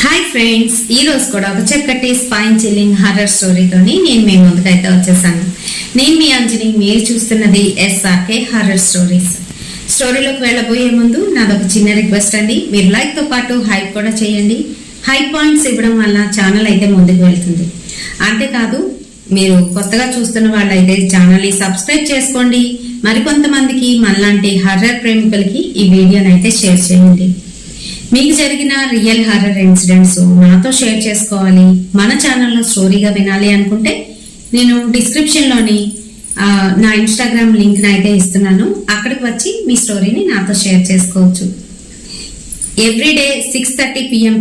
Hi friends, ఈ రోజు కూడా ఒక చక్కటి స్పైన్ చిల్లింగ్ హారర్ స్టోరీతోని నేను మీ ముందుకైతే వచ్చేసాను. నేను మీ అంజని, మీరు చూస్తున్నది SRK హారర్ స్టోరీస్. స్టోరీలోకి వెళ్ళబోయే ముందు నాదొక చిన్న రిక్వెస్ట్ అండి, మీరు లైక్ తో పాటు హైప్ కూడా చేయండి. హై పాయింట్స్ ఇవ్వడం వల్ల ఛానల్ అయితే ముందుకు వెళ్తుంది. అంతేకాదు, మీరు కొత్తగా చూస్తున్న వాళ్ళైతే ఛానల్ని సబ్స్క్రైబ్ చేసుకోండి. మరికొంతమందికి మనలాంటి హర్రర్ ప్రేమికులకి ఈ వీడియోని అయితే షేర్ చేయండి. మీకు జరిగిన రియల్ హారర్ ఇన్సిడెంట్స్ నాతో షేర్ చేసుకోవాలి, మన ఛానల్లో స్టోరీగా వినాలి అనుకుంటే నేను డిస్క్రిప్షన్లోని నా ఇన్స్టాగ్రామ్ లింక్ని అయితే ఇస్తున్నాను. అక్కడికి వచ్చి మీ స్టోరీని నాతో షేర్ చేసుకోవచ్చు. ఎవ్రీడే 6:30 PM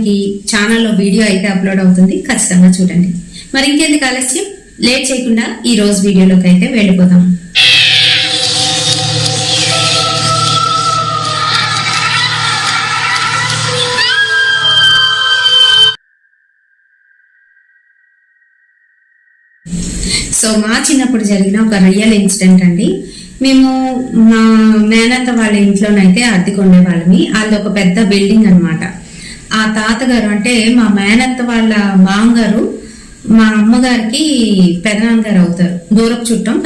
ఛానల్లో వీడియో అయితే అప్లోడ్ అవుతుంది, ఖచ్చితంగా చూడండి. మరి ఇంకెందుకు ఆలస్యం, లేట్ చేయకుండా ఈ రోజు వీడియోలోకి అయితే వెళ్ళిపోదాం. సో మా చిన్నప్పుడు జరిగిన ఒక రియల్ ఇన్సిడెంట్ అండి. మేము మా మేనత్త వాళ్ళ ఇంట్లోనైతే అద్దెకు ఉండేవాళ్ళమి. అది ఒక పెద్ద బిల్డింగ్ అనమాట. ఆ తాతగారు అంటే మా మేనత్త వాళ్ళ మామగారు మా అమ్మగారికి పెదనాన్నగారు అవుతారు, దూరపు చుట్టం.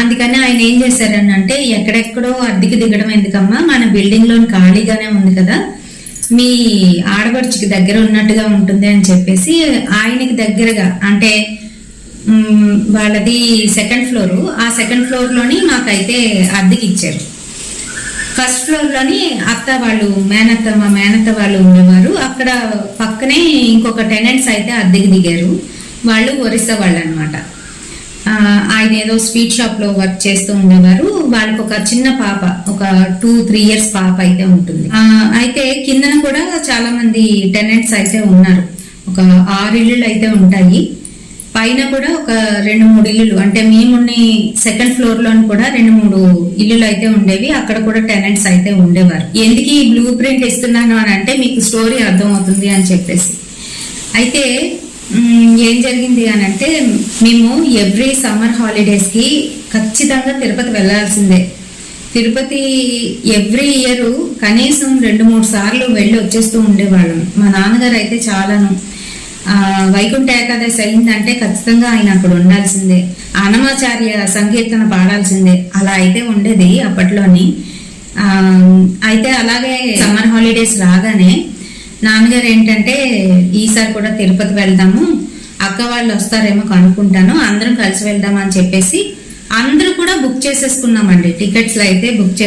అందుకని ఆయన ఏం చేశారని అంటే, ఎక్కడెక్కడో అద్దెకి దిగడం ఎందుకమ్మా, మన బిల్డింగ్ లోని ఖాళీగానే ఉంది కదా, మీ ఆడపడుచుకి దగ్గర ఉన్నట్టుగా ఉంటుంది అని చెప్పేసి ఆయనకి దగ్గరగా, అంటే వాళ్ళది సెకండ్ ఫ్లోర్, ఆ సెకండ్ ఫ్లోర్ లోని మాకైతే అద్దెకి ఇచ్చారు. ఫస్ట్ ఫ్లోర్ లోని అత్త వాళ్ళు మా మేనత్త వాళ్ళు ఉండేవారు. అక్కడ పక్కనే ఇంకొక టెనెంట్స్ అయితే అద్దెకి దిగారు. వాళ్ళు ఒరిస్సా వాళ్ళు అనమాట. ఆయన ఏదో స్వీట్ షాప్ లో వర్క్ చేస్తూ ఉండేవారు. వాళ్ళకి ఒక చిన్న పాప, ఒక 2-3 years పాప అయితే ఉంటుంది. అయితే కిందన కూడా చాలా మంది టెనెంట్స్ అయితే ఉన్నారు. ఒక 6 ఇళ్ళు అయితే ఉంటాయి. పైన కూడా ఒక 2-3 ఇల్లులు, అంటే మేమున్ని సెకండ్ ఫ్లోర్ లోని కూడా 2-3 ఇల్లులు అయితే ఉండేవి. అక్కడ కూడా టెనెంట్స్ అయితే ఉండేవారు. ఎందుకు ఈ బ్లూ ప్రింట్ ఇస్తున్నాను అని అంటే మీకు స్టోరీ అర్థం అవుతుంది అని చెప్పేసి. అయితే ఏం జరిగింది అని అంటే, మేము ఎవ్రీ సమ్మర్ హాలిడేస్ కి ఖచ్చితంగా తిరుపతి వెళ్లాల్సిందే. తిరుపతి ఎవ్రీ ఇయర్ కనీసం 2-3 సార్లు వెళ్ళి వచ్చేస్తూ ఉండేవాళ్ళం. మా నాన్నగారు అయితే చాలాను, వైకుంఠ ఏకాదశి అయిందంటే ఖచ్చితంగా ఆయన అక్కడ ఉండాల్సిందే, అన్నమాచార్య సంకీర్తన పాడాల్సిందే, అలా అయితే ఉండేది అప్పట్లోని. అయితే అలాగే సమ్మర్ హాలిడేస్ రాగానే నాన్నగారు ఏంటంటే, ఈసారి కూడా తిరుపతి వెళ్దాము, అక్క వాళ్ళు వస్తారేమో కనుక్కుంటాను, అందరం కలిసి వెళ్దాం అని చెప్పేసి అందరూ కూడా బుక్ చేసేసుకున్నామండి. టికెట్స్ అయితే బుక్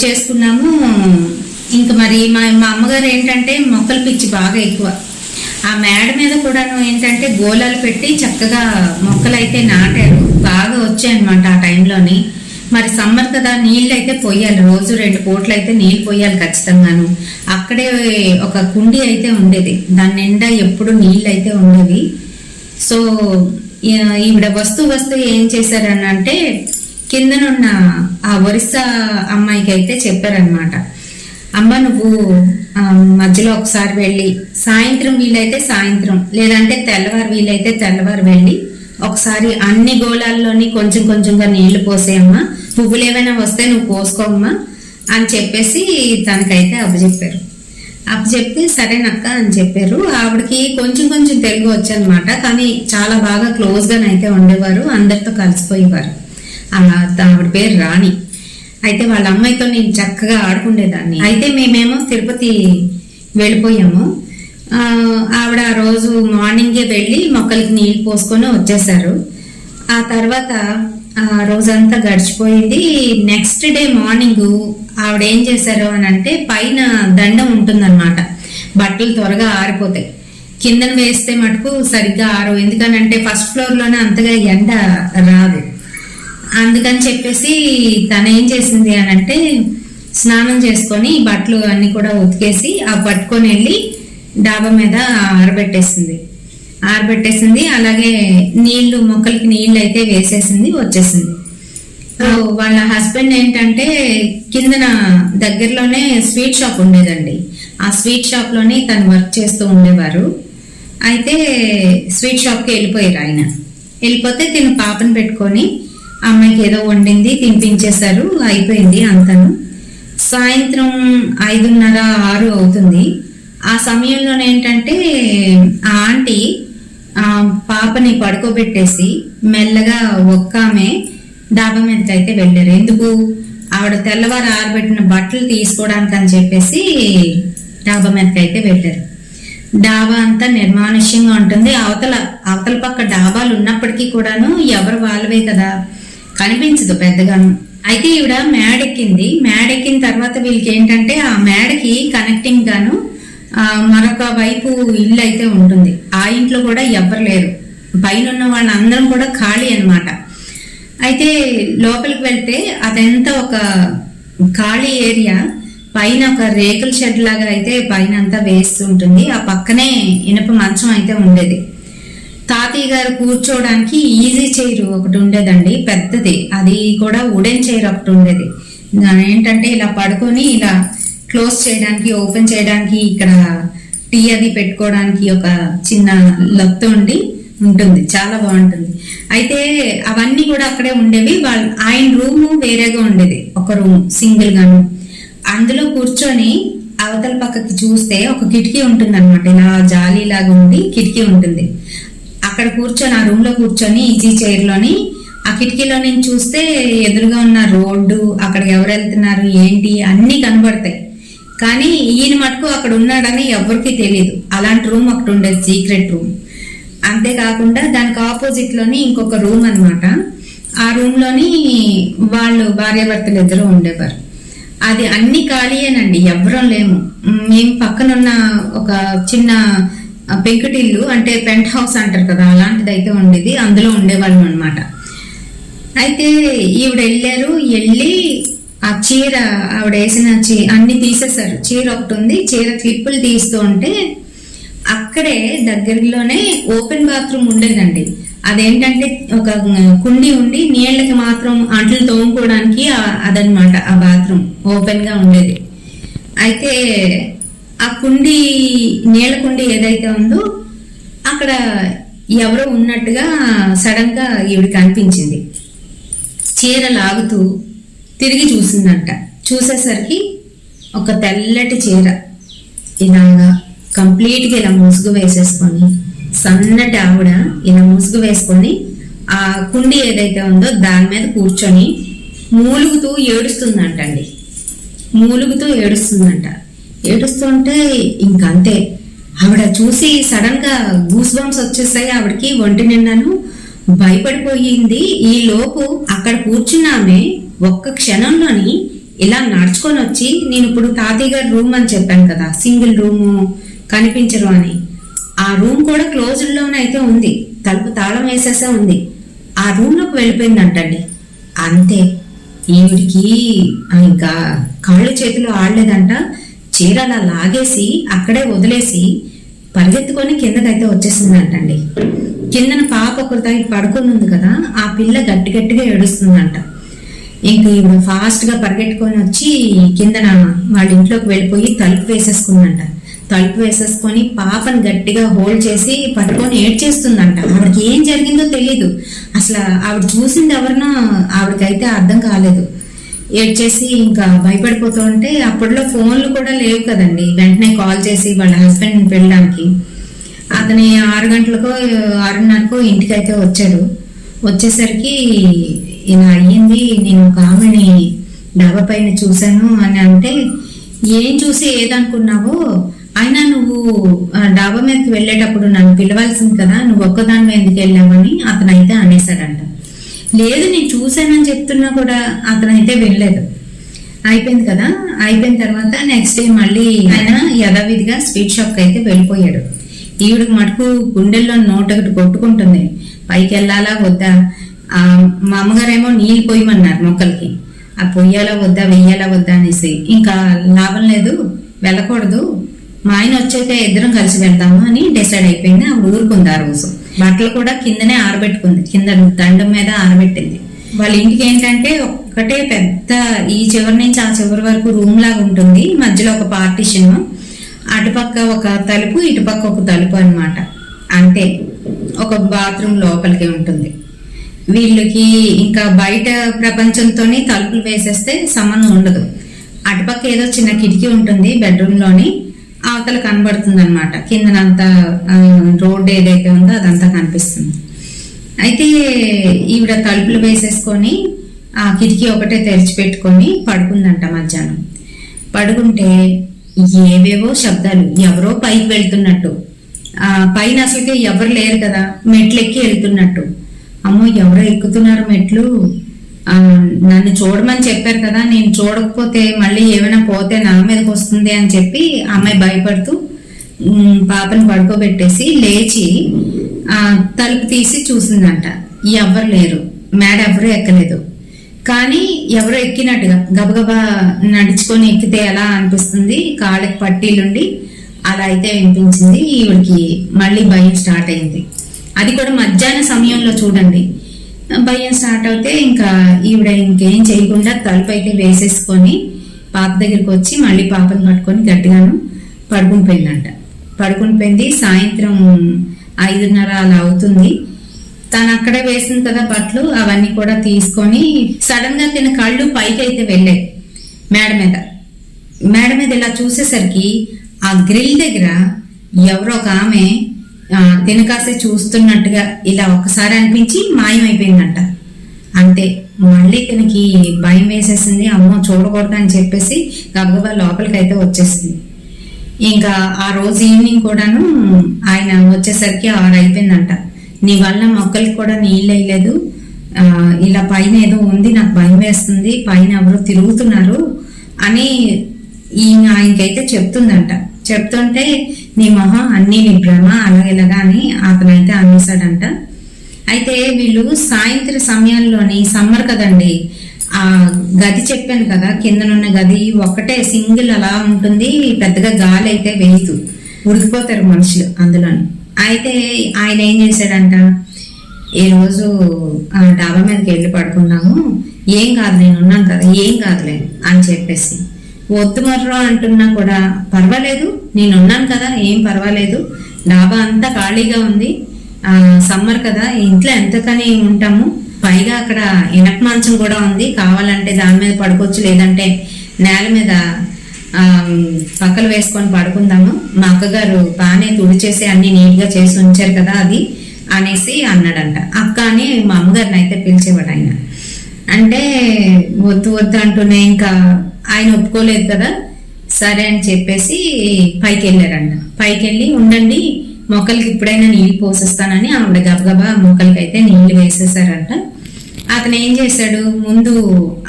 చేసుకున్నాము. ఇంకా మరి మా అమ్మగారు ఏంటంటే మొక్కల పిచ్చి బాగా ఎక్కువ. ఆ మేడ మీద కూడాను ఏంటంటే గోళాలు పెట్టి చక్కగా మొక్కలు అయితే నాటారు, బాగా వచ్చాయన్నమాట ఆ టైంలోని. మరి సమ్మర్ కదా, నీళ్ళు అయితే పోయాలి, రోజు 2 పూటలు అయితే నీళ్ళు పోయాలి ఖచ్చితంగాను. అక్కడే ఒక కుండీ అయితే ఉండేది, దాని నిండా ఎప్పుడు నీళ్ళు అయితే ఉండేవి. సో ఈవిడ వస్తూ ఏం చేశారని అంటే, కిందనున్న ఆ ఒరిస్సా అమ్మాయికి అయితే చెప్పారనమాట, అమ్మ నువ్వు మధ్యలో ఒకసారి వెళ్ళి సాయంత్రం వీలైతే సాయంత్రం, లేదంటే తెల్లవారు వీలైతే తెల్లవారు వెళ్ళి ఒకసారి అన్ని గోళాల్లోని కొంచెం కొంచెంగా నీళ్లు పోసేయమ్మా, పువ్వులు ఏమైనా వస్తే నువ్వు పోసుకోమ్మా అని చెప్పేసి తనకైతే అప్పచెప్తే సరేనక్క అని చెప్పారు. ఆవిడకి కొంచెం కొంచెం తెలుగు వచ్చనమాట, కానీ చాలా బాగా క్లోజ్ గానైతే ఉండేవారు, అందరితో కలిసిపోయేవారు. ఆవిడ పేరు రాణి. అయితే వాళ్ళ అమ్మాయితో నేను చక్కగా ఆడుకుండేదాన్ని. అయితే మేమేమో తిరుపతి వెళ్ళిపోయాము. ఆవిడ ఆ రోజు మార్నింగే వెళ్ళి మొక్కలకి నీళ్ళు పోసుకొని వచ్చేసారు. ఆ తర్వాత ఆ రోజంతా గడిచిపోయింది. నెక్స్ట్ డే మార్నింగ్ ఆవిడ ఏం చేశారు అని అంటే, పైన దండం ఉంటుందన్నమాట, బట్టలు త్వరగా ఆరిపోతాయి, కిందన వేస్తే మటుకు సరిగ్గా ఆరవు. ఎందుకనంటే ఫస్ట్ ఫ్లోర్ లోనే అంతగా ఎండ రాదు. అందుకని చెప్పేసి తను ఏం చేసింది అని అంటే, స్నానం చేసుకొని బట్టలు అన్ని కూడా ఉతికేసి పట్టుకొని వెళ్ళి డాబా మీద ఆరబెట్టేసింది. అలాగే మొక్కలకి నీళ్లు అయితే వేసేసింది, వచ్చేసింది. వాళ్ళ హస్బెండ్ ఏంటంటే, కిందన దగ్గరలోనే స్వీట్ షాప్ ఉండేదండి, ఆ స్వీట్ షాప్ లోనే తను వర్క్ చేస్తూ ఉండేవారు. అయితే స్వీట్ షాప్కి వెళ్ళిపోయారు ఆయన. వెళ్ళిపోతే తిను పాపను పెట్టుకొని అమ్మాయికి ఏదో వండింది, తినిపించేశారు, అయిపోయింది అంతను. సాయంత్రం 5:30-6 అవుతుంది. ఆ సమయంలో ఏంటంటే ఆ ఆంటీ పాపని పడుకోబెట్టేసి మెల్లగా ఒక్క ఆమె డాబా మీదకి అయితే వెళ్ళారు. ఎందుకు? ఆవిడ తెల్లవారు ఆరబెట్టిన బట్టలు తీసుకోవడానికి అని చెప్పేసి డాబా మీదకి అయితే వెళ్ళారు. డాబా అంతా నిర్మానుష్యంగా ఉంటుంది. అవతల పక్క డాబాలు ఉన్నప్పటికీ కూడాను ఎవరు వాళ్ళవే కదా, కనిపించదు పెద్దగాను. అయితే ఈవిడ మేడెక్కింది. మేడెక్కిన తర్వాత వీళ్ళకి ఏంటంటే ఆ మేడకి కనెక్టింగ్ గాను మరొక వైపు ఇల్లు అయితే ఉంటుంది. ఆ ఇంట్లో కూడా ఎవ్వరు లేరు. పైన ఉన్న వాళ్ళందరం కూడా ఖాళీ అన్నమాట. అయితే లోపలికి వెళ్తే అదంతా ఒక ఖాళీ ఏరియా. పైన ఒక రేకుల షెడ్ లాగా అయితే పైన అంతా వేస్తుంటుంది. ఆ పక్కనే ఇనుప మంచం అయితే ఉండేది. తాతయ్య గారు కూర్చోవడానికి ఈజీ చైర్ ఒకటి ఉండేదండి, పెద్దది. అది కూడా వుడెన్ చైర్ ఒకటి ఉండేది. ఏంటంటే ఇలా పడుకొని ఇలా క్లోజ్ చేయడానికి, ఓపెన్ చేయడానికి, ఇక్కడ టీ అది పెట్టుకోవడానికి ఒక చిన్న లొత్త ఉంటుంది. చాలా బాగుంటుంది. అయితే అవన్నీ కూడా అక్కడే ఉండేవి. ఆయన రూమ్ వేరేగా ఉండేది, ఒక రూమ్ సింగిల్ గాను. అందులో కూర్చొని అవతల పక్కకి చూస్తే ఒక కిటికీ ఉంటుంది అనమాట. ఇలా జాలీ లాగా ఉండి కిటికీ ఉంటుంది. అక్కడ కూర్చొని ఆ రూమ్ లో కూర్చొని ఈజీ చైర్ లోని ఆ కిటికీలో నుంచి చూస్తే ఎదురుగా ఉన్న రోడ్డు, అక్కడ ఎవరు వెళ్తున్నారు ఏంటి అన్ని కనబడతాయి. కానీ ఈయన మటుకు అక్కడ ఉన్నాడని ఎవరికి తెలియదు. అలాంటి రూమ్ ఒకటి ఉండేది, సీక్రెట్ రూమ్. అంతేకాకుండా దానికి ఆపోజిట్ లోని ఇంకొక రూమ్ అనమాట. ఆ రూమ్ లోని వాళ్ళు భార్యాభర్తలు ఇద్దరు ఉండేవారు. అది అన్ని ఖాళీయేనండి, ఎవ్వరం లేము. మేము పక్కనున్న ఒక చిన్న పెంకుటిల్లు, అంటే పెంట్ హౌస్ అంటారు కదా, అలాంటిది అయితే ఉండేది. అందులో ఉండేవాళ్ళం అనమాట. అయితే ఈవిడ వెళ్ళి ఆ చీర ఆవిడ వేసిన అన్ని తీసేశారు. చీర ఒకటి ఉంది, చీర క్లిప్పులు తీస్తూ ఉంటే అక్కడే దగ్గరలోనే ఓపెన్ బాత్రూమ్ ఉండేదండి. అదేంటంటే ఒక కుండీ ఉండి నీళ్ళకి మాత్రం అంట్లు తోముకోవడానికి అదనమాట. ఆ బాత్రూమ్ ఓపెన్ గా ఉండేది. అయితే ఆ కుండీ, నీళ్ళ కుండీ ఏదైతే ఉందో అక్కడ ఎవరో ఉన్నట్టుగా సడన్ గా ఈవిడికి అనిపించింది. చీర లాగుతూ తిరిగి చూసిందంట. చూసేసరికి ఒక తెల్లటి చీర ఇలాగా కంప్లీట్ గా ఇలా ముసుగు వేసేసుకొని, సన్నటి ఆవిడ ఇలా ముసుగు వేసుకొని ఆ కుండీ ఏదైతే ఉందో దాని మీద కూర్చొని మూలుగుతూ ఏడుస్తుందంటండి. ఏడుస్తుంటే ఇంకంతే. ఆవిడ చూసి సడన్ గా గూస్ బంప్స్ వచ్చేసాయి ఆవిడకి ఒంటి నిండాను. భయపడిపోయింది. ఈ లోపు అక్కడ కూర్చున్నామే ఒక్క క్షణంలోని ఇలా నడుచుకొని వచ్చి, నేను ఇప్పుడు తాతయ్య గారి రూమ్ అని చెప్పాను కదా, సింగిల్ రూము కనిపించరు అని, ఆ రూమ్ కూడా క్లోజ్డ్ లోనే అయితే ఉంది. తలుపు తాళం వేసేసే ఉంది. ఆ రూమ్ లోకి వెళ్ళిపోయిందంటండి. అంతే, ఈవిడికి ఇంకా కాళ్ళు చేతులు ఆడలేదంట. చీర అలా లాగేసి అక్కడే వదిలేసి పరిగెత్తుకొని కిందకైతే వచ్చేసిందంటండి. కిందన పాప ఒకరితో పడుకొని ఉంది కదా, ఆ పిల్ల గట్టిగా ఏడుస్తుందంట. ఇంక ఈవిడ ఫాస్ట్ గా పరిగెట్టుకొని వచ్చి కిందన వాళ్ళ ఇంట్లోకి వెళ్ళిపోయి తలుపు వేసేసుకుందంట. తలుపు వేసేసుకొని పాపను గట్టిగా హోల్డ్ చేసి పట్టుకొని ఏడ్చేస్తుందంట. ఆవిడకి ఏం జరిగిందో తెలీదు. అసలు ఆవిడ చూసింది ఎవరినో ఆవిడకైతే అర్థం కాలేదు. ఏడ్చేసి ఇంకా భయపడిపోతూ ఉంటే, అప్పట్లో ఫోన్లు కూడా లేవు కదండి. వెంటనే కాల్ చేసి వాళ్ళ హస్బెండ్ వెళ్ళడానికి, అతని 6 గంటలకో 6:30కో ఇంటికైతే వచ్చాడు. వచ్చేసరికి ఇలా అయ్యింది, నేను ఒక ఆమెని డాబా పైన చూశాను అని అంటే, ఏం చూసి ఏదనుకున్నావో, అయినా నువ్వు డాబా మీదకి వెళ్ళేటప్పుడు నన్ను పిలవాల్సింది కదా, నువ్వు ఒక్కదాని ఎందుకు వెళ్ళావని అతనైతే అనేసాడంట. లేదు, నేను చూశానని చెప్తున్నా కూడా అతనైతే వెళ్ళలేదు. అయిపోయింది కదా. అయిపోయిన తర్వాత నెక్స్ట్ డే మళ్ళీ ఆయన యథావిధిగా స్వీట్ షాప్కి అయితే వెళ్ళిపోయాడు. ఈవిడికి మటుకు గుండెల్లో నోటొకటి కొట్టుకుంటుంది, పైకి వెళ్ళాలా వద్దా. మా అమ్మగారేమో నీళ్ళు పోయమన్నారు మొక్కలకి, ఆ పొయ్యాలా వద్దా వెయ్యాలా వద్దా అనేసి. ఇంకా లాభం లేదు, వెళ్ళకూడదు, మా ఆయన వచ్చాక ఇద్దరం కలిసి వెళ్దాము అని డిసైడ్ అయిపోయింది. ఆవిడ ఊరుకుంది. ఆ రోజు బట్టలు కూడా కిందనే ఆరబెట్టుకుంది, కింద దండం మీద ఆరబెట్టింది. వాళ్ళ ఇంటికి ఏంటంటే ఒక్కటే పెద్ద, ఈ చివరి నుంచి ఆ చివరి వరకు రూమ్ లాగా ఉంటుంది. మధ్యలో ఒక పార్టిషన్, అటుపక్క ఒక తలుపు, ఇటుపక్క ఒక తలుపు అన్నమాట. అంటే ఒక బాత్రూమ్ లోపలికి ఉంటుంది. వీళ్ళకి ఇంకా బయట ప్రపంచంతోని తలుపులు వేసేస్తే సంబంధం ఉండదు. అటుపక్క ఏదో చిన్న కిటికీ ఉంటుంది బెడ్రూమ్ లోని, అవతల కనబడుతుంది అనమాట. కిందనంతా రోడ్డు ఏదైతే ఉందో అదంతా కనిపిస్తుంది. అయితే ఈవిడ తలుపులు వేసేసుకొని ఆ కిటికీ ఒకటే తెరిచిపెట్టుకొని పడుకుందంట. మధ్యాహ్నం పడుకుంటే ఏవేవో శబ్దాలు, ఎవరో పైకి వెళ్తున్నట్టు, పైన అసలుకే ఎవరు లేరు కదా, మెట్లు ఎక్కి వెళ్తున్నట్టు. అమ్మో ఎవరో ఎక్కుతున్నారు మెట్లు, నన్ను చూడమని చెప్పారు కదా, నేను చూడకపోతే మళ్ళీ ఏమైనా పోతే నా మీదకి వస్తుంది అని చెప్పి అమ్మాయి భయపడుతూ పాపని పడుకోబెట్టేసి లేచి తలుపు తీసి చూసిందంట. ఎవ్వరు లేరు, మేడ ఎవరు ఎక్కలేదు. కానీ ఎవరో ఎక్కినట్టుగా గబగబా నడుచుకొని ఎక్కితే ఎలా అనిపిస్తుంది, కాళ్ళకి పట్టీలుండి అలా అయితే వినిపించింది. ఈవిడికి మళ్ళీ భయం స్టార్ట్ అయింది. అది కూడా మధ్యాహ్న సమయంలో చూడండి. భయం స్టార్ట్ అవుతే ఇంకా ఈవిడ ఇంకేం చేయకుండా తలుపు అయితే వేసేసుకొని పాప దగ్గరికి వచ్చి మళ్ళీ పాపను పట్టుకొని గట్టిగాను పడుకుని పోయిందంట. పడుకుని పోయింది. సాయంత్రం 5:30 అలా అవుతుంది. తను అక్కడే వేసింది కదా బట్టలు, అవన్నీ కూడా తీసుకొని సడన్ గా తిన కళ్ళు పైకి అయితే వెళ్ళాయి. మేడ మీద ఇలా చూసేసరికి ఆ గ్రిల్ దగ్గర ఎవరో ఒక ఆమె తినకాసే చూస్తున్నట్టుగా ఇలా ఒకసారి అనిపించి మాయమైపోయిందంట. అంతే, మళ్ళీ తినకి భయం వేసేసింది. అమ్మో చూడకూడదు అని చెప్పేసి గబగబా లోపలికి అయితే వచ్చేసింది. ఇంకా ఆ రోజు ఈవినింగ్ కూడాను ఆయన వచ్చేసరికి 6 అయిపోయిందంట. నీ వల్ల మొక్కలకి కూడా నీళ్ళు వేయలేదు, ఇలా పైన ఏదో ఉంది, నాకు భయం వేస్తుంది, పైన ఎవరో తిరుగుతున్నారు అని ఆయనకైతే చెప్తుందంట. చెప్తుంటే నీ మొహం అన్ని నీ భ్రమ అలాగేలాగా అని అతనైతే అనేసాడంట. అయితే వీళ్ళు సాయంత్రం సమయాల్లోని సమ్మర్ కదండి, ఆ గది చెప్పాను కదా, కిందనున్న గది ఒకటే సింగిల్ అలా ఉంటుంది, పెద్దగా గాలి అయితే వేయదు, ఉడికిపోతారు మనుషులు అందులోని. అయితే ఆయన ఏం చేశాడంట, ఈ రోజు ఆ డాబా మీదకి వెళ్ళి పడుకున్నాము, ఏం కాదు నేను ఉన్నాను కదా, ఏం కాదులే అని చెప్పేసి. వద్దు మర్రో అంటున్నా కూడా పర్వాలేదు, నేనున్నాను కదా, ఏం పర్వాలేదు, డాబా అంతా ఖాళీగా ఉంది, సమ్మర్ కదా, ఇంట్లో ఎంతకని ఉంటాము, పైగా అక్కడ ఇనప మంచం కూడా ఉంది, కావాలంటే దాని మీద పడుకోవచ్చు, లేదంటే నేల మీద పక్కలు వేసుకొని పడుకుందాము, మా అక్కగారు బాగానే తుడిచేసి అన్ని నీట్ గా చేసి ఉంచారు కదా అది అనేసి అన్నాడంట. అక్క అని మా అమ్మగారిని అయితే పిలిచేవాడు ఆయన. అంటే వద్దు అంటూనే ఇంకా ఆయన ఒప్పుకోలేదు కదా, సరే అని చెప్పేసి పైకి వెళ్ళారంట. పైకి వెళ్ళి ఉండండి, మొక్కలకి ఇప్పుడైనా నీళ్ళు పోసేస్తానని ఆవిడ గబగబా మొక్కలకి అయితే నీళ్లు వేసేసారంట. అతను ఏం చేశాడు, ముందు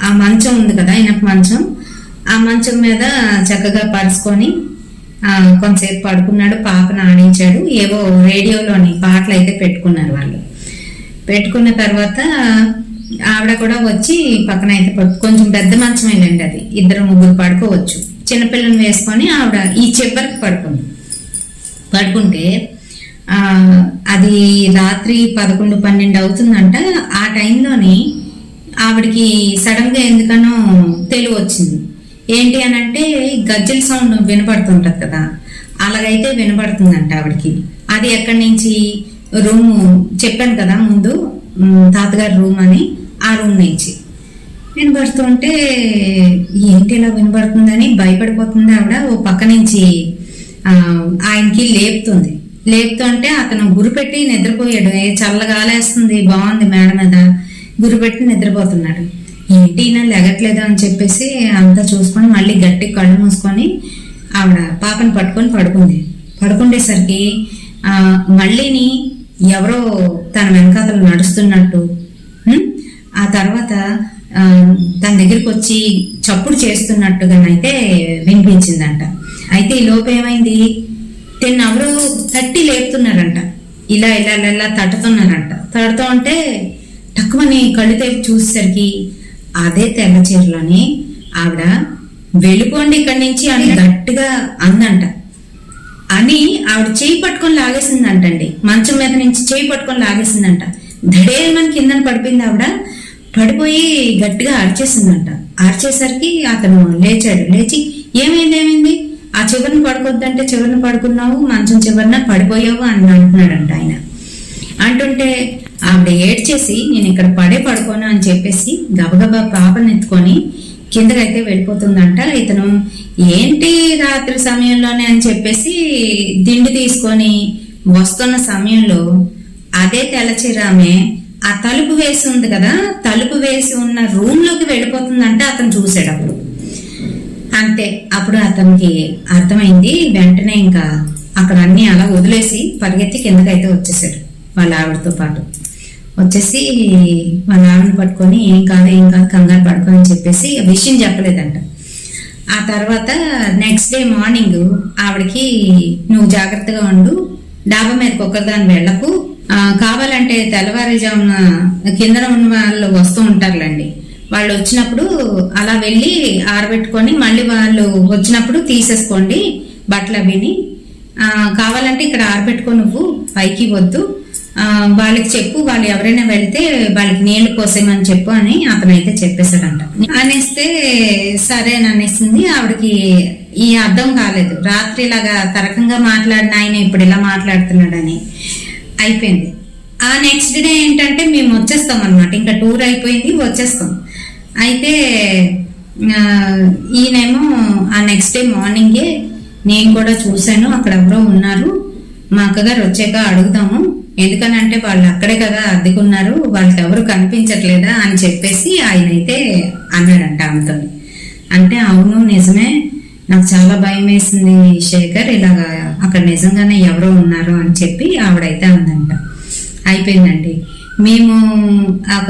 ఆ మంచం ఉంది కదా ఇనప మంచం, ఆ మంచం మీద చక్కగా పరుచుకొని కొంతసేపు పడుకున్నాడు, పాపను ఆడించాడు. ఏవో రేడియోలోని పాటలు అయితే పెట్టుకున్నారు వాళ్ళు. పెట్టుకున్న తర్వాత ఆవిడ కూడా వచ్చి పక్కన అయితే కొంచెం పెద్ద మంచమేనండి అది, 2-3 పడుకోవచ్చు. చిన్నపిల్లని వేసుకొని ఆవిడ ఈ చివరికి పడుకుంటే అది రాత్రి 11-12 అవుతుందంట. ఆ టైంలోని ఆవిడకి సడన్ గా ఎందుకనో తెలివి వచ్చింది. ఏంటి అని అంటే గజ్జల సౌండ్ వినపడుతుంటది కదా, అలాగైతే వినపడుతుందంట ఆవిడకి. అది ఎక్కడి నుంచి, రూము చెప్పాను కదా ముందు తాతగారి రూమ్ అని, ఆ రూమ్ నుంచి వినపడుతుంటే ఏంటి ఇలా వినపడుతుందని భయపడిపోతుంది ఆవిడ. ఓ పక్క నుంచి ఆయనకి లేపుతుంటే అతను గురిపెట్టి నిద్రపోయాడు. చల్లగాలేస్తుంది, బాగుంది మేడ మీద, గురిపెట్టి నిద్రపోతున్నాడు. ఏంటి ఈయన లెగట్లేదు అని చెప్పేసి అంతా చూసుకొని మళ్ళీ గట్టి కళ్ళు మూసుకొని ఆవిడ పాపని పట్టుకొని పడుకుండేసరికి మళ్ళీని ఎవరో తన వెనకాతలు నడుస్తున్నట్టు, ఆ తర్వాత తన దగ్గరికి వచ్చి చప్పుడు చేస్తున్నట్టుగానైతే వినిపించిందంట. అయితే ఈ లోపు ఏమైంది, ఎవరో తట్టి లేపుతున్నారంట, ఇలా ఇలా ఇలా తట్టుతున్నారంట. తడుతూ ఉంటే తక్కువని కళ్ళు తెప్పి చూసేసరికి అదే తెల్ల చీరలోని ఆవిడ వెళ్ళిపోండి ఇక్కడి నుంచి అని గట్టిగా అందంట. అని ఆవిడ చేయి పట్టుకొని లాగేసిందంటండి, మంచం మీద నుంచి చేయి పట్టుకొని లాగేసిందంట. ధడేమని కిందని పడిపోయింది ఆవిడ. పడిపోయి గట్టిగా అరిచేసిందంట. అరిచేసరికి అతను లేచాడు. లేచి ఏమైంది, ఆ చివరిని పడుకోద్దంటే చివరిని పడుకున్నావు, మంచం చివరిన పడిపోయావు అని అంటున్నాడంట ఆయన. అంటుంటే ఆవిడ ఏడ్చేసి నేను ఇక్కడ పడుకోను అని చెప్పేసి గబగబా పాపని ఎత్తుకొని కిందకైతే వెళ్ళిపోతుందంట. ఇతను ఏంటి రాత్రి సమయంలోనే అని చెప్పేసి దిండి తీసుకొని వస్తున్న సమయంలో అదే తెల్లచీరామె ఆ తలుపు వేసి ఉంది కదా, తలుపు వేసి ఉన్న రూమ్ లోకి వెళ్ళిపోతుందంట. అతను చూసాడు అంతే. అప్పుడు అతనికి అర్థమైంది. వెంటనే ఇంకా అక్కడ అన్ని అలా వదిలేసి పరిగెత్తి కిందకైతే వచ్చేసాడు వాళ్ళ ఆవిడతో పాటు. వచ్చేసి వాళ్ళ ఆవిడని పట్టుకొని ఏం కాదు కంగారు పడుకోని చెప్పేసి విషయం చెప్పలేదంట. ఆ తర్వాత నెక్స్ట్ డే మార్నింగ్ ఆవిడకి నువ్వు జాగ్రత్తగా ఉండు, డాబా మీదకి ఒక్కదాన్ని వెళ్ళకు, కావాలంటే తెల్లవారుజామున కింద ఉన్న వాళ్ళు వస్తూ ఉంటారులేండి, వాళ్ళు వచ్చినప్పుడు అలా వెళ్ళి ఆరబెట్టుకొని మళ్ళీ వాళ్ళు వచ్చినప్పుడు తీసేసుకోండి బట్టలు అవిని, కావాలంటే ఇక్కడ ఆరబెట్టుకో, నువ్వు పైకి వద్దు, వాళ్ళకి చెప్పు, వాళ్ళు ఎవరైనా వెళ్తే వాళ్ళకి నీళ్లు పోసేమని చెప్పు అని అతనైతే చెప్పేశాడంట. అనేస్తే సరే అని అనేసింది. ఆవిడకి ఈ అర్థం కాలేదు, రాత్రి ఇలాగా తరకంగా మాట్లాడిన ఆయన ఇప్పుడు ఇలా మాట్లాడుతున్నాడని. అయిపోయింది. ఆ నెక్స్ట్ డే ఏంటంటే మేము వచ్చేస్తాం అనమాట, ఇంకా టూర్ అయిపోయింది, వచ్చేస్తాం. అయితే ఈయనేమో ఆ నెక్స్ట్ డే మార్నింగే నేను కూడా చూశాను, అక్కడ ఎవరో ఉన్నారు, మా అక్కగారు వచ్చాక అడుగుతాము, ఎందుకనంటే వాళ్ళు అక్కడే కదా అద్దెకున్నారు, వాళ్ళకి ఎవరు కనిపించట్లేదా అని చెప్పేసి ఆయన అయితే అన్నాడంట ఆమెతో. అంటే అవును నిజమే, నాకు చాలా భయం వేసింది శేఖర్, ఇలాగా అక్కడ నిజంగానే ఎవరో ఉన్నారు అని చెప్పి ఆవిడైతే అందంట. అయిపోయిందండి. మేము ఒక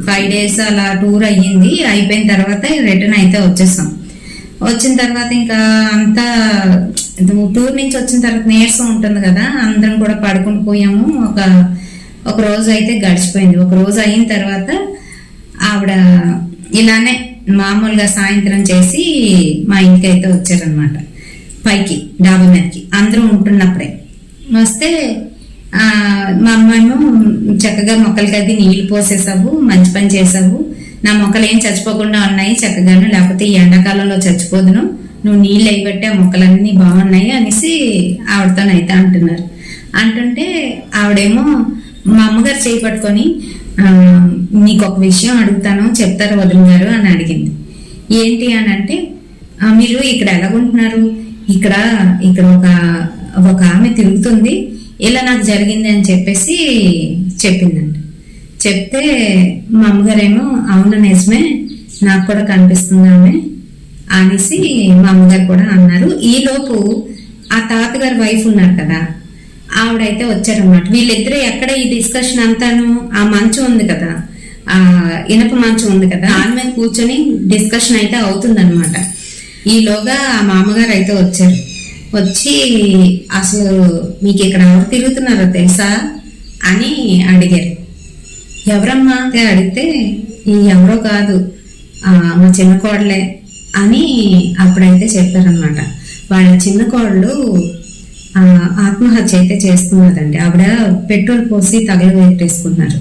5 days అలా టూర్ అయ్యింది. అయిపోయిన తర్వాత రిటర్న్ అయితే వచ్చేసాం. వచ్చిన తర్వాత ఇంకా అంతా టూర్ నుంచి వచ్చిన తర్వాత నీరసం ఉంటుంది కదా, అందరం కూడా పడుకుని పోయాము. ఒక రోజు అయితే గడిచిపోయింది. ఒక రోజు అయిన తర్వాత ఆవిడ ఇలానే మామూలుగా సాయంత్రం చేసి మా ఇంటికి అయితే వచ్చారనమాట, పైకి డాబా మీదకి అందరూ ఉంటున్నప్పుడే. వస్తే మా అమ్మేమో చక్కగా మొక్కలకి అది నీళ్లు పోసేసావు, మంచి పని చేసావు, నా మొక్కలు ఏం చచ్చిపోకుండా ఉన్నాయి చక్కగాను, లేకపోతే ఈ ఎండాకాలంలో చచ్చిపోదును, నువ్వు నీళ్ళు అయిబట్టి ఆ మొక్కలన్నీ బాగున్నాయి అనేసి ఆవిడతోనైతే అంటున్నారు. అంటుంటే ఆవిడేమో మా అమ్మగారు చేయి పట్టుకొని నీకు ఒక విషయం అడుగుతాను, చెప్తారు వదిన గారు అని అడిగింది. ఏంటి అని అంటే, మీరు ఇక్కడ ఎలాగుంటున్నారు, ఇక్కడ ఒక ఆమె తిరుగుతుంది, ఇలా నాకు జరిగింది అని చెప్పేసి చెప్పిందంట. చెప్తే మా అమ్మగారేమో అవును నిజమే, నాకు కూడా కనిపిస్తుంది ఆమె అనేసి మా అమ్మగారు కూడా అన్నారు. ఈలోపు ఆ తాతగారి వైఫ్ ఉన్నారు కదా, ఆవిడైతే వచ్చారనమాట. వీళ్ళిద్దరే ఎక్కడ ఈ డిస్కషన్ అంతాను, ఆ మంచం ఉంది కదా, ఆ ఇనప మంచం ఉంది కదా, దాని మీద కూర్చొని డిస్కషన్ అయితే అవుతుందన్నమాట. ఈలోగా ఆ మామగారు అయితే వచ్చారు. వచ్చి అసలు మీకు ఇక్కడ ఎవరు తిరుగుతున్నారో తెలుసా అని అడిగారు. ఎవరమ్మా అంటే అడిగితే ఎవరో కాదు మా చిన్న కోడలే అని అప్పుడైతే చెప్పారనమాట. వాళ్ళ చిన్న కోడలు ఆత్మహత్య అయితే చేసుకున్నదండి. ఆవిడ పెట్రోల్ పోసి తగలబెట్టేసుకున్నారు.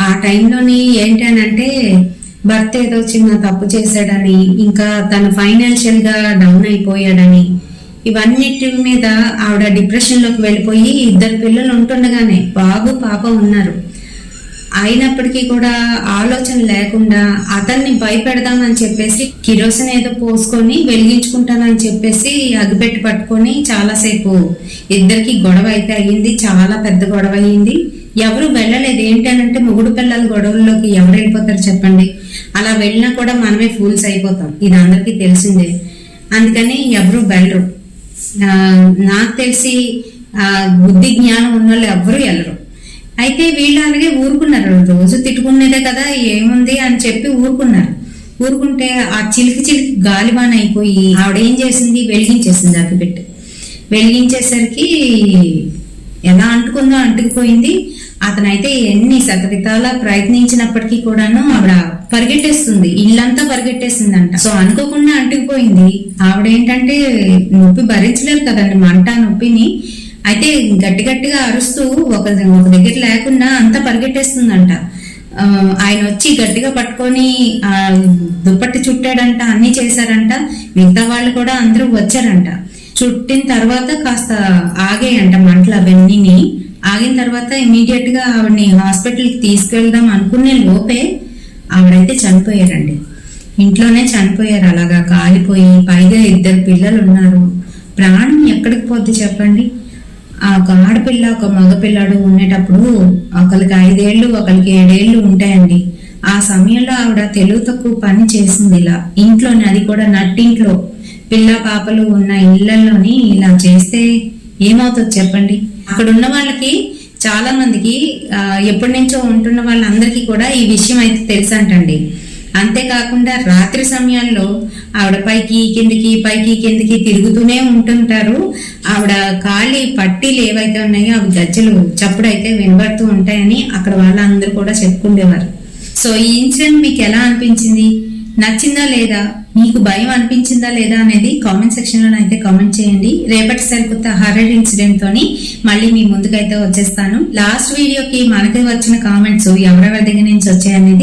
ఆ టైంలోని ఏంటి అని అంటే భర్త ఏదో చిన్న తప్పు చేశాడని, ఇంకా తను ఫైనాన్షియల్ గా డౌన్ అయిపోయాడని, ఇవన్నిటి మీద ఆవిడ డిప్రెషన్ లోకి వెళ్ళిపోయి 2 పిల్లలు ఉంటుండగానే బాబు పాప ఉన్నారు. అయినప్పటికీ కూడా ఆలోచన లేకుండా అతన్ని భయపెడదామని చెప్పేసి కిరోసిన్ ఏదో పోసుకొని వెలిగించుకుంటానని చెప్పేసి అగ్గిపెట్టి పట్టుకొని చాలాసేపు ఇద్దరికి గొడవ అయితే అయ్యింది. చాలా పెద్ద గొడవ అయ్యింది. ఎవరు వెళ్ళలేదు. ఏంటనంటే మొగుడు పిల్లల గొడవల్లోకి ఎవరు వెళ్ళిపోతారు చెప్పండి. అలా వెళ్ళినా కూడా మనమే ఫూల్స్ అయిపోతాం, ఇది అందరికీ తెలిసిందే. అందుకని ఎవరు వెళ్ళరు. నాకు తెలిసి బుద్ధి జ్ఞానం ఉన్న వాళ్ళు ఎవరు వెళ్ళరు. అయితే వీళ్ళు అలాగే ఊరుకున్నారు. రోజు తిట్టుకునేదే కదా ఏముంది అని చెప్పి ఊరుకుంటే ఆ చిలికి గాలివాన అయిపోయి ఆవిడ ఏం చేసింది, వెలిగించేసింది. అగ్గిపెట్టి వెలిగించేసరికి ఎలా అంటుకుందో అంటుకుపోయింది. అతనైతే ఎన్ని శతవిధాలా ప్రయత్నించినప్పటికీ కూడాను ఆవిడ పరిగెట్టేస్తుంది, ఇల్లంతా పరిగెట్టేసిందంట. సో అనుకోకుండా అంటుకుపోయింది. ఆవిడేంటంటే నొప్పి భరించలేరు కదండి, మంట నొప్పిని. అయితే గట్టిగా అరుస్తూ ఒక దగ్గర లేకుండా అంతా పరిగెట్టేస్తుందంట. ఆయన వచ్చి గట్టిగా పట్టుకొని దుప్పట్టి చుట్టాడంట, అన్ని చేశారంట. మిగతా వాళ్ళు కూడా అందరూ వచ్చారంట. చుట్టిన తర్వాత కాస్త ఆగాయంట మంటలు అవన్నీ. ఆగిన తర్వాత ఇమీడియట్ గా ఆవిడని హాస్పిటల్కి తీసుకెళ్దాం అనుకునే లోపే ఆవిడైతే చనిపోయారండి. ఇంట్లోనే చనిపోయారు, అలాగా కాలిపోయి. పైగా 2 పిల్లలు ఉన్నారు. ప్రాణం ఎక్కడికి పోద్ది చెప్పండి? ఒక ఆడపిల్ల ఒక మగపిల్లాడు ఉండేటప్పుడు ఒకరికి 5 ఏళ్ళు ఒకరికి 7 ఏళ్ళు ఉంటాయండి. ఆ సమయంలో ఆవిడ తెలుగు తక్కువ పని చేసింది. ఇలా ఇంట్లోనే, అది కూడా నట్టింట్లో, పిల్ల పాపలు ఉన్న ఇళ్లలోని ఇలా చేస్తే ఏమవుతుంది చెప్పండి? అక్కడ ఉన్న వాళ్ళకి చాలా మందికి ఎప్పటి నుంచో ఉంటున్న వాళ్ళందరికీ కూడా ఈ విషయం అయితే తెలుసంటండి. అంతేకాకుండా రాత్రి సమయాల్లో ఆవిడ పైకి కిందికి తిరుగుతూనే ఉంటుంటారు. ఆవిడ కాలి పట్టీలు ఏవైతే ఉన్నాయో అవి గజ్జలు చప్పుడైతే వినబడుతూ ఉంటాయని అక్కడ వాళ్ళందరూ కూడా చెప్పుకుండేవారు. సో ఈ ఇన్సిడెంట్ మీకు ఎలా అనిపించింది? నచ్చిందా లేదా? మీకు భయం అనిపించిందా లేదా అనేది కామెంట్ సెక్షన్ లో అయితే కామెంట్ చేయండి. రేపటి సరికొత్త హర్రర్ ఇన్సిడెంట్ తోని మళ్ళీ మీ ముందుకైతే వచ్చేస్తాను. లాస్ట్ వీడియోకి మనకి వచ్చిన కామెంట్స్ ఎవరెవరి దగ్గర నుంచి వచ్చాయనేది